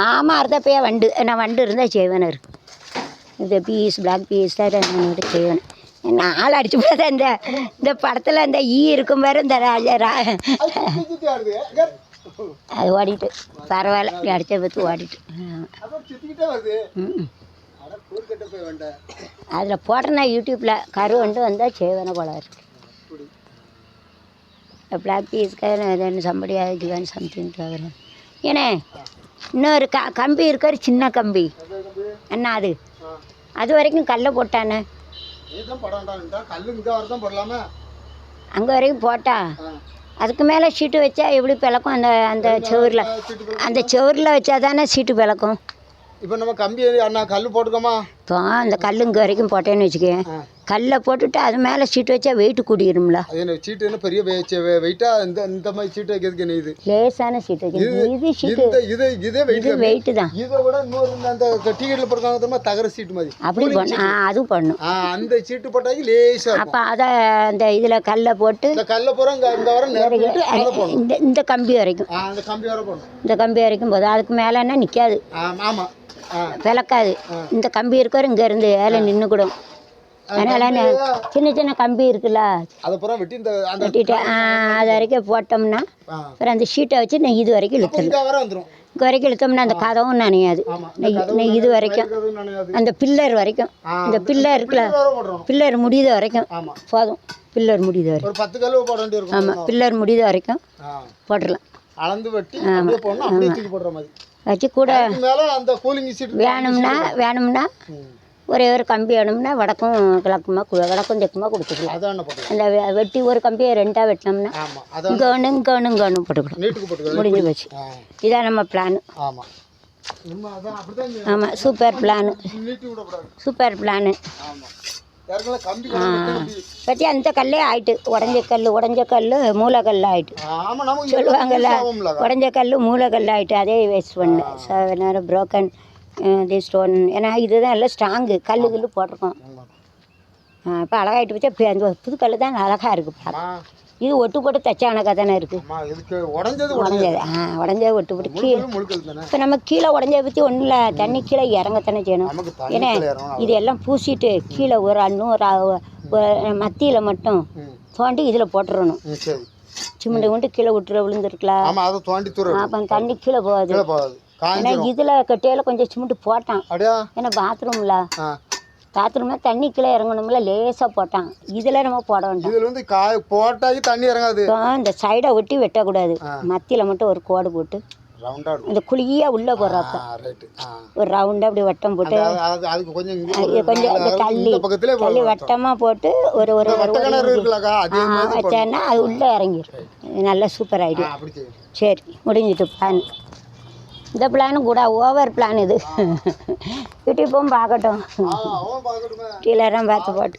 ஆமாம் அறுத்தப்பையா வண்டு நான் வண்டு இருந்தால் செய்வேன் இருக்கு இந்த பீஸ் பிளாக் பீஸ் தான் நான் செய்வேன் நாள் அடிச்சு போத இந்த படத்தில் இந்த ஈ இருக்கும் பாரு இந்த அது ஓடிட்டு பரவாயில்ல அடித்த பற்றி ஓடிட்டு அதில் போடுறேன்னா யூடியூப்பில் கரு வந்து வந்தால் செய்வேன போல இருக்கு பிளாக் பீஸ்க்காக சம்படியாக இதுதான் சம்திங் கேட்குறேன் ஏன்னே இன்னொரு கம்பி இருக்காரு சின்ன கம்பி அண்ணா அது வரைக்கும் கல்லை போட்டானே அங்கே வரைக்கும் போட்டா அதுக்கு மேலே சீட்டு வச்சா எப்படி பிளக்கும் அந்த செவரில் வச்சா தானே சீட்டு பிளக்கும் இப்போ நம்ம கம்பி அண்ணா கல் போட்டுக்கோமா இப்போ அந்த கல் இங்கே வரைக்கும் போட்டேன்னு வச்சுக்கேன் கல்லை போட்டுட்டு அது மேலே சீட்டு வச்சா வெயிட்டு கூடிரும்ல சீட்டு என்ன பெரிய வெயிட்டா இந்த மாதிரி சீட்டு வைக்கிறதுக்கு என்ன இது லேசான சீட்டு இது சீட்டு இதே வெயிட்டு தான் இதை விட இன்னொரு அந்த டிக்கெட்டில் போட்டுருக்காங்க தகர சீட்டு மாதிரி அப்படி பண்ண அதுவும் பண்ணும் அந்த சீட்டு போட்டாக்கி லேசாக அப்போ அதை அந்த இதில் கல்லை போட்டு இந்த கல்லை போகிற இங்கே வர இந்த கம்பி வரைக்கும் அந்த கம்பி வர போடணும் இந்த கம்பி வரைக்கும் போதும் அதுக்கு மேலேன்னா நிற்காது ஆமாம் விளக்காது இந்த கம்பி இருக்கிற இங்கே இருந்து வேலை நின்று கூட அதனால சின்ன சின்ன கம்பி இருக்குல்ல வெட்டிட்டு அது வரைக்கும் போட்டோம்னா அப்புறம் அந்த ஷீட்டை வச்சு நான் இது வரைக்கும் இழுத்துருவேன் இங்கே வரைக்கும் இழுத்தோம்னா அந்த கதவும் நனையாது இது வரைக்கும் அந்த பில்லர் வரைக்கும் இந்த பில்லர் இருக்குல்ல பில்லர் முடியுது வரைக்கும் போதும் பில்லர் முடியுது வரைக்கும் ஆமாம் பில்லர் முடியுது வரைக்கும் போட்டுடலாம் வச்சு கூட வேணும்னா ஒரே ஒரு கம்பி வேணும்னா வடக்கும் கிழக்குமா வடக்கும் தெக்குமா கொடுத்துக்கலாம் அந்த வெட்டி ஒரு கம்பியை ரெண்டாக வெட்டினோம்னா இங்கே ஒன்று போட்டுக்கலாம் முடிஞ்சு போச்சு இதான் நம்ம பிளான் ஆமாம் சூப்பர் பிளானு பற்றி அந்த கல்லே ஆயிட்டு உடஞ்ச கல் மூலக்கல் ஆயிட்டு சொல்லுவாங்கல்ல உடஞ்ச கல் மூலக்கல் ஆயிட்டு அதே வேஸ்ட் பண்ணேன் நேரம் புரோக்கன் தி ஸ்டோன் ஏன்னா இதுதான் எல்லாம் ஸ்ட்ராங்கு கல் போட்டிருக்கோம் இப்போ அழகாயிட்டு வச்சா அந்த புது கல் தான் அழகாக இருக்குது பார்க்க இது ஒட்டு போட்டு தச்ச கணக்காக தானே இருக்குது உடஞ்சது ஒட்டு போட்டு கீழே இப்போ நம்ம கீழே உடஞ்சதை பற்றி ஒன்றும் இல்லை தண்ணி கீழே இறங்கத்தானே செய்யணும் ஏன்னா இது எல்லாம் பூசிட்டு கீழே ஒரு மத்தியில் மட்டும் தோண்டி இதில் போட்டுறணும் சிமெண்ட் கொண்டு கீழே விழுந்துருக்கலாம் அப்போ தண்ணி கீழே போகாது ஏன்னா இதில் கட்டையில் கொஞ்சம் சிமெண்ட் போட்டான் ஏன்னா பாத்ரூம்ல தண்ணி கீழே இறங்கணும்ல லேசாக போட்டான் இதில் நம்ம போட வேண்டாம் போட்டாக்கி தண்ணி இறங்காது இந்த சைடை ஒட்டி வெட்டக்கூடாது மத்தியில் மட்டும் ஒரு கோடு போட்டு இந்த குழியாக உள்ளே போடுறப்ப ஒரு ரவுண்டாக அப்படி வட்டம் போட்டு கொஞ்சம் தள்ளி வட்டமாக போட்டு ஒரு வச்சேன்னா அது உள்ளே இறங்கிடும் நல்ல சூப்பர் ஐடியா சரி முடிஞ்சிட்டு பிளான் இந்த பிளானும் கூட ஓவர் பிளான் இது யூடியூப்பும் பார்க்கட்டும் கீழே பார்த்து போட்டு